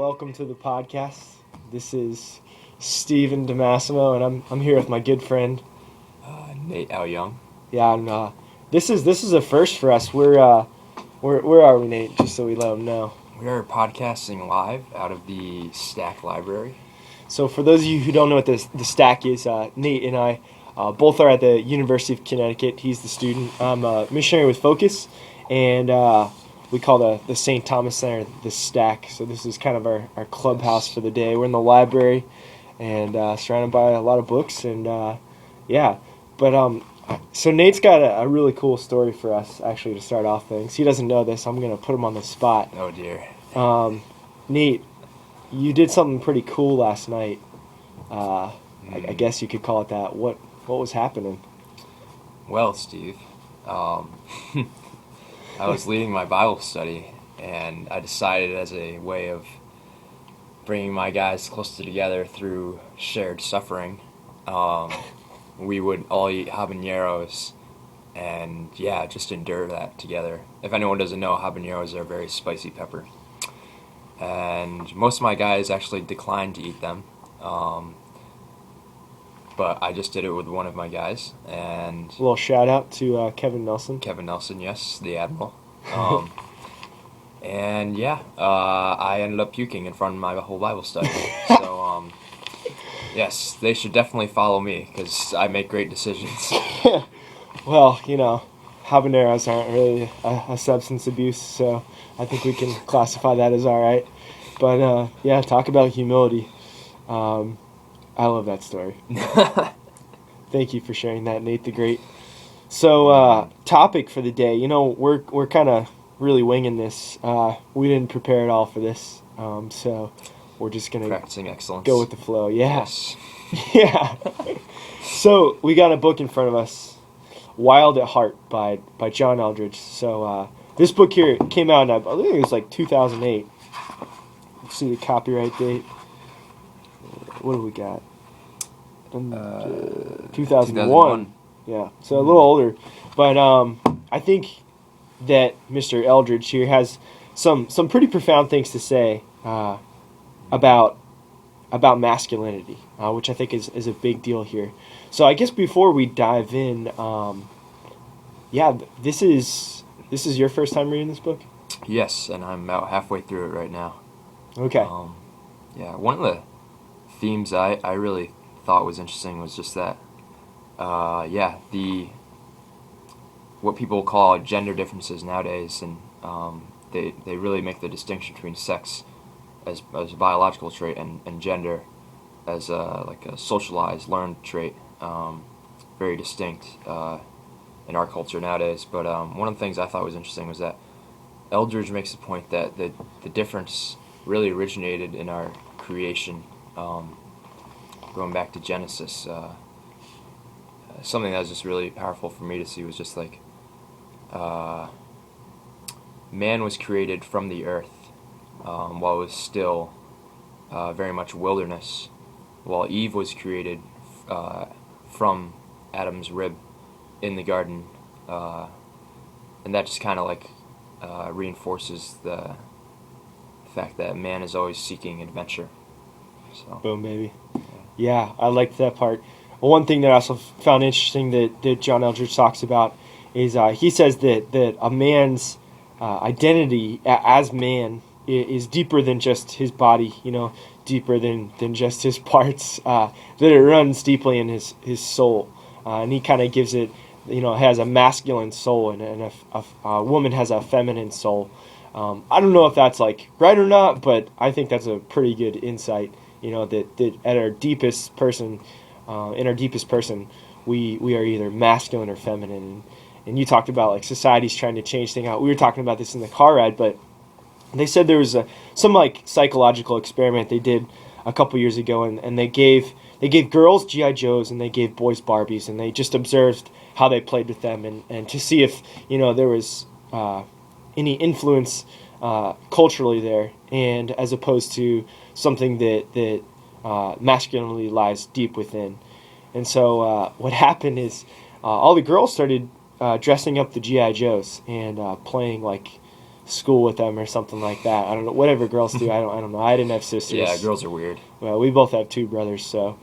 welcome to the podcast. This is Steven DeMassimo, and I'm here with my good friend Nate Al Young. Yeah, and this is a first for us. Where are we, Nate? Just so we let them know. We are podcasting live out of the Stack Library. So for those of you who don't know what the Stack is, Nate and I both are at the University of Connecticut. He's the student. I'm a missionary with Focus, and we call the St. Thomas Center the Stack. So this is kind of our clubhouse for the day. We're in the library and surrounded by a lot of books, and yeah. But so Nate's got a really cool story for us, actually, to start off things. He doesn't know this. I'm going to put him on the spot. Oh, dear. Nate, you did something pretty cool last night. I guess you could call it that. What was happening? Well, Steve, I was leading my Bible study, and I decided as a way of bringing my guys closer together through shared suffering, we would all eat habaneros and, just endure that together. If anyone doesn't know, habaneros are a very spicy pepper. And most of my guys actually declined to eat them. But I just did it with one of my guys. And a little shout out to Kevin Nelson. Kevin Nelson, yes, the Admiral. And I ended up puking in front of my whole Bible study. So, yes, they should definitely follow me because I make great decisions. Well, habaneros aren't really a substance abuse, so I think we can classify that as all right. But, talk about humility. I love that story. Thank you for sharing that, Nate the Great. So, topic for the day. We're kind of really winging this. We didn't prepare at all for this, so we're just gonna practicing excellence. Go with the flow. Yeah. Yes. Yeah. So we got a book in front of us, "Wild at Heart" by John Eldredge. So this book here came out in, I think it was like 2008. Let's see the copyright date. What do we got? 2001. Yeah, so a little older. But I think that Mr. Eldredge here has some pretty profound things to say about masculinity, which I think is a big deal here. So I guess before we dive in, this is your first time reading this book? Yes, and I'm about halfway through it right now. Okay. One of the themes I really thought was interesting was just that, what people call gender differences nowadays, and they really make the distinction between sex as a biological trait and gender as a socialized, learned trait, very distinct in our culture nowadays. But one of the things I thought was interesting was that Eldredge makes the point that the difference really originated in our creation, going back to Genesis. Something that was just really powerful for me to see was just man was created from the earth, while it was still very much wilderness, while Eve was created from Adam's rib in the garden, and that just kind of reinforces the fact that man is always seeking adventure. So. Boom, baby. Yeah, I liked that part. One thing that I also found interesting that John Eldredge talks about is he says that a man's identity as man is deeper than just his body, deeper than just his parts, that it runs deeply in his soul. And he kind of gives it, has a masculine soul and a woman has a feminine soul. I don't know if that's right or not, but I think that's a pretty good insight, that at our deepest person, in our deepest person, we are either masculine or feminine. And you talked about society's trying to change things out. We were talking about this in the car ride, but they said there was some psychological experiment they did a couple years ago, and they gave girls G.I. Joes and they gave boys Barbies, and they just observed how they played with them and to see if there was any influence culturally there, and as opposed to something that masculinity lies deep within. And so what happened is all the girls started dressing up the G.I. Joes and playing school with them or something like that. I don't know, whatever girls do. I don't know. I didn't have sisters. Yeah, girls are weird. Well, we both have two brothers, so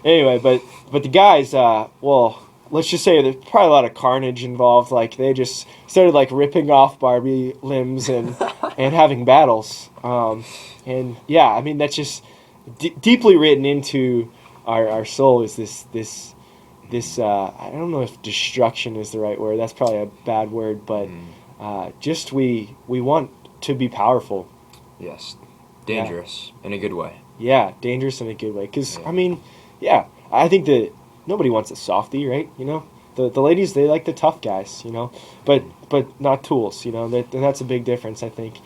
anyway, but the guys, well, let's just say there's probably a lot of carnage involved. Like they just started like ripping off Barbie limbs and and having battles. And yeah, I mean that's just deeply written into our soul is this I don't know if destruction is the right word. That's probably a bad word, but just we want to be powerful. Yes, dangerous in a good way. Yeah, dangerous in a good way. Because Yeah. I mean, yeah, I think that nobody wants a softie, right? You know, the ladies they like the tough guys, you know, but not tools. You know, that's a big difference, I think.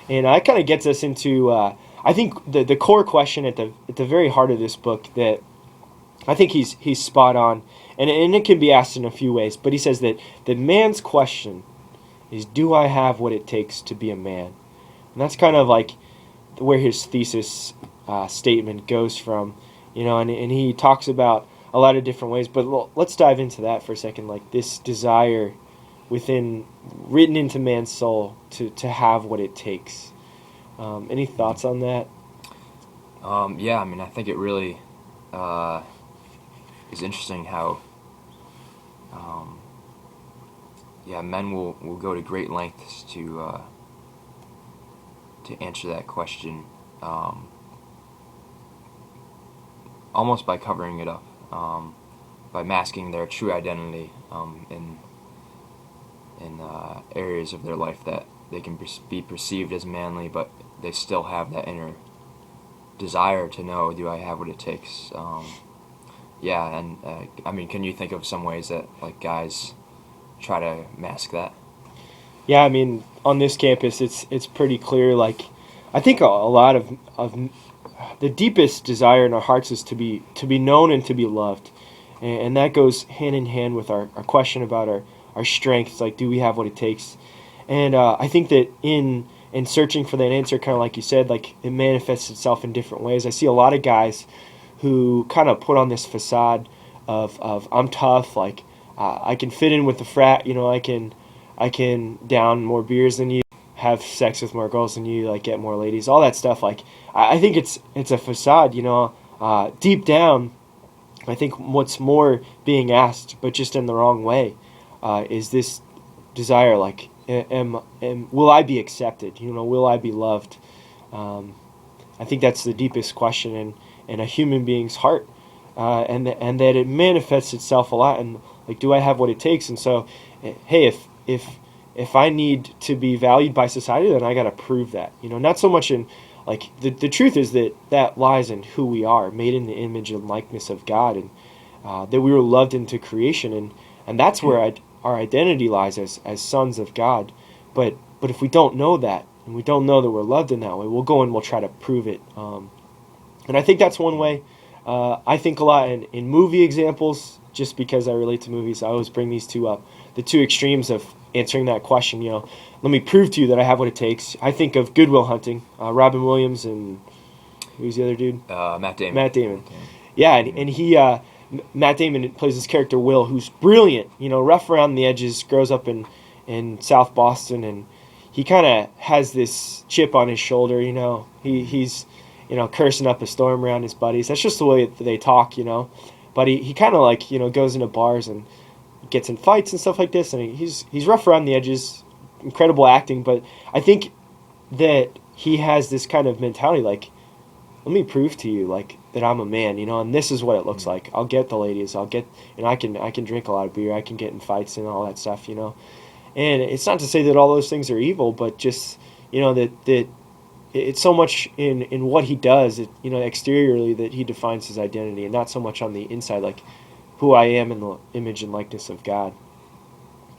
And that kind of gets us into I think the core question at the very heart of this book that I think he's spot on, and it can be asked in a few ways. But he says that the man's question is, do I have what it takes to be a man? And that's kind of like where his thesis statement goes from, you know, and he talks about a lot of different ways. But let's dive into that for a second, like this desire written into man's soul to have what it takes. Any thoughts on that? Yeah, I mean, I think it really is interesting how, yeah, men will go to great lengths to answer that question, almost by covering it up, by masking their true identity in areas of their life that they can be perceived as manly, but they still have that inner desire to know, do I have what it takes? Yeah, and I mean, can you think of some ways that like guys try to mask that? Yeah, I mean, on this campus, it's pretty clear. Like, I think a lot of the deepest desire in our hearts is to be known and to be loved, and that goes hand in hand with our question about our strengths. Like, do we have what it takes? And I think that in searching for that answer, kind of like you said, like it manifests itself in different ways. I see a lot of guys who kind of put on this facade of I'm tough, like I can fit in with the frat, you know, I can down more beers than you, have sex with more girls than you, like get more ladies, all that stuff. Like I think it's a facade, you know. Deep down, I think what's more being asked, but just in the wrong way, is this desire, like, will I be accepted? You know, will I be loved? I think that's the deepest question in a human being's heart, and that it manifests itself a lot. And like, do I have what it takes? And so, hey, if I need to be valued by society, then I got to prove that. You know, not so much in like the truth is that lies in who we are, made in the image and likeness of God, and that we were loved into creation, and that's where our identity lies as sons of God. But if we don't know that, and we don't know that we're loved in that way, we'll go and we'll try to prove it. And I think that's one way. I think a lot in movie examples, just because I relate to movies, I always bring these two up. The two extremes of answering that question, you know, let me prove to you that I have what it takes. I think of Good Will Hunting, Robin Williams and who's the other dude? Matt Damon. Matt Damon. Yeah, and he Matt Damon plays this character Will, who's brilliant. You know, rough around the edges, grows up in South Boston, and he kind of has this chip on his shoulder. You know, he's you know cursing up a storm around his buddies. That's just the way that they talk. You know, but he kind of like you know goes into bars and gets in fights and stuff like this, and he's rough around the edges. Incredible acting, but I think that he has this kind of mentality like, let me prove to you like that I'm a man, you know, and this is what it looks like. I'll get the ladies, I'll get, and I can drink a lot of beer, I can get in fights and all that stuff, you know. And it's not to say that all those things are evil, but just you know that it's so much in what he does, you know, exteriorly that he defines his identity, and not so much on the inside, like who I am in the image and likeness of God.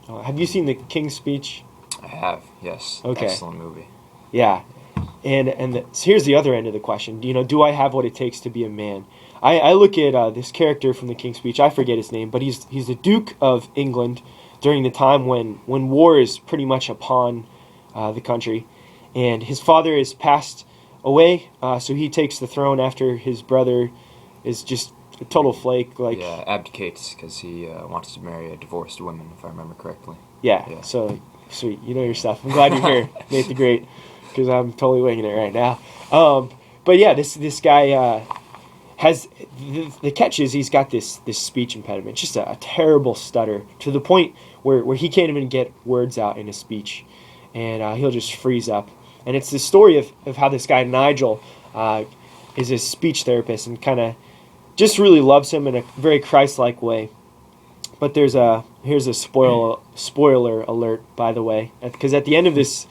Have you seen the King's Speech? I have, yes. Okay. Excellent movie. Yeah, so here's the other end of the question. You know, do I have what it takes to be a man? I look at this character from the King's Speech. I forget his name, but he's the Duke of England during the time when war is pretty much upon the country, and his father is passed away, so he takes the throne after his brother is just a total flake. Like Yeah, abdicates because he wants to marry a divorced woman, if I remember correctly. yeah. Yeah. So Sweet. You know your stuff. I'm glad you're here, Nate the Great, because I'm totally winging it right now. But yeah, this guy has the catch is he's got this speech impediment, just a terrible stutter to the point where he can't even get words out in a speech, and he'll just freeze up. And it's the story of how this guy Nigel is a speech therapist and kind of just really loves him in a very Christ-like way. But here's a spoiler alert, by the way, because at the end of this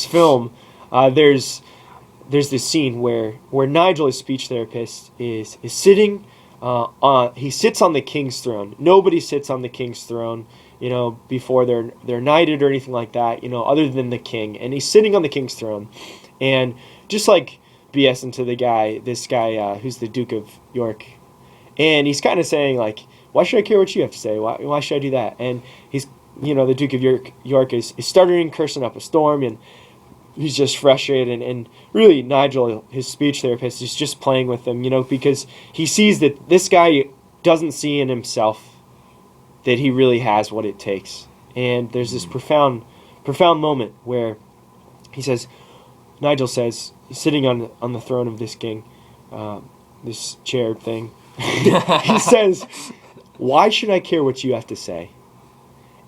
film, there's this scene where Nigel, his speech therapist, is sitting he sits on the king's throne. Nobody sits on the king's throne, before they're knighted or anything like that, other than the king. And he's sitting on the king's throne, and just like BSing to this guy who's the Duke of York, and he's kind of saying like, why should I care what you have to say? Why should I do that? And he's, the Duke of York is stuttering, cursing up a storm, and he's just frustrated. And really, Nigel, his speech therapist, is just playing with him, because he sees that this guy doesn't see in himself that he really has what it takes. And there's this profound moment where Nigel says, he's sitting on the throne of this king, this chair thing. He says, why should I care what you have to say?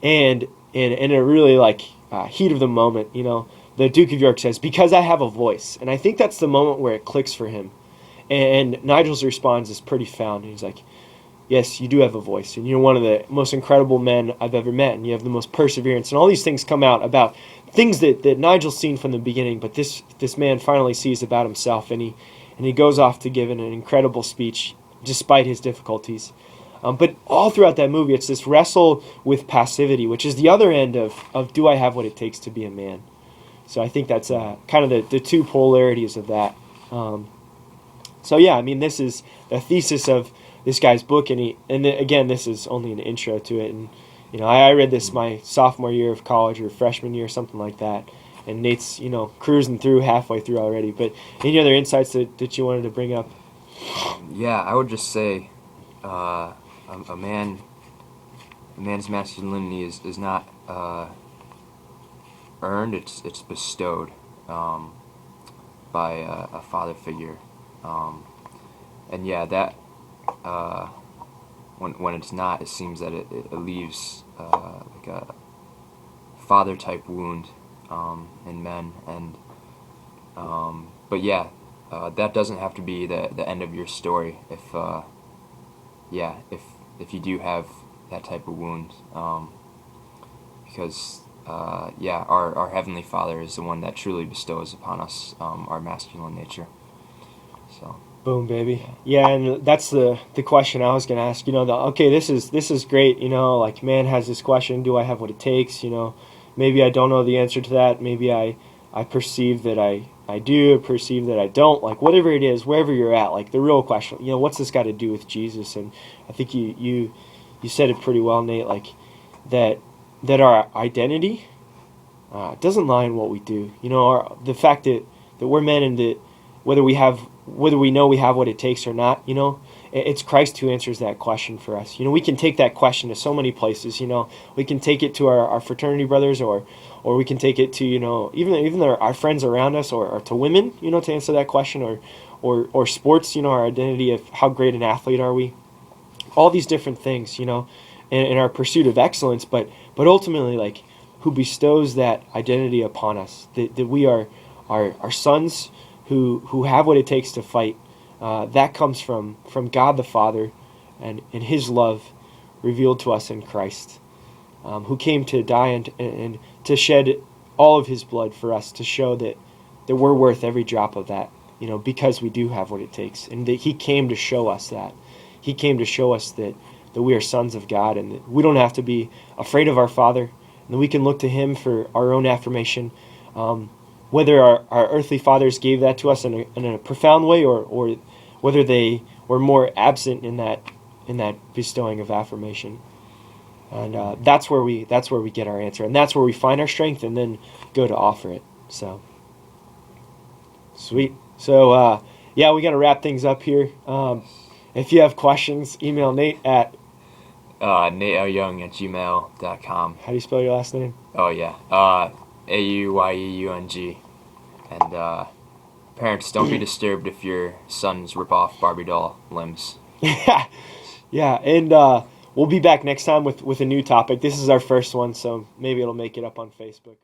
And in a really heat of the moment, the Duke of York says, because I have a voice. And I think that's the moment where it clicks for him. And Nigel's response is pretty found. He's like, yes, you do have a voice, and you're one of the most incredible men I've ever met, and you have the most perseverance. And all these things come out about things that Nigel's seen from the beginning, but this man finally sees about himself, and he goes off to give an incredible speech despite his difficulties. But all throughout that movie, it's this wrestle with passivity, which is the other end of do I have what it takes to be a man? So I think that's kind of the two polarities of that. So yeah, I mean, this is the thesis of this guy's book, and again, this is only an intro to it. And I read this my sophomore year of college or freshman year, something like that. And Nate's cruising through halfway through already. But any other insights that you wanted to bring up? Yeah, I would just say, a man's masculinity is not earned; it's bestowed by a father figure, and yeah, that when it's not, it seems that it leaves like a father type wound in men, and but yeah, that doesn't have to be the end of your story if you do have that type of wound, because our Heavenly Father is the one that truly bestows upon us our masculine nature. So. Boom, baby. Yeah, and that's the question I was going to ask. This is great. Man has this question: do I have what it takes? Maybe I don't know the answer to that. Maybe I perceive that I do, perceive that I don't. Whatever it is, wherever you're at, the real question, what's this got to do with Jesus? And I think you said it pretty well, Nate. That our identity doesn't lie in what we do. The fact that we're men, and that whether we know we have what it takes or not, it's Christ who answers that question for us. We can take that question to so many places. We can take it to our fraternity brothers, or we can take it to even our friends around us, or to women, to answer that question, or sports, our identity of how great an athlete are we. All these different things, in our pursuit of excellence, but ultimately, who bestows that identity upon us, that we are sons who have what it takes to fight. That comes from God the Father and His love revealed to us in Christ, who came to die and to shed all of His blood for us, to show that we're worth every drop of that, because we do have what it takes. And that He came to show us that. He came to show us that we are sons of God, and that we don't have to be afraid of our Father, and that we can look to Him for our own affirmation. Whether our earthly fathers gave that to us in a profound way, or whether they were more absent in that bestowing of affirmation, and that's where we get our answer, and that's where we find our strength, and then go to offer it. So sweet. So we got to wrap things up here. If you have questions, email Nate at nateayoung@gmail.com. How do you spell your last name? Oh yeah, Auyeung. And parents, don't be disturbed if your sons rip off Barbie doll limbs. Yeah, and we'll be back next time with a new topic. This is our first one, so maybe it'll make it up on Facebook.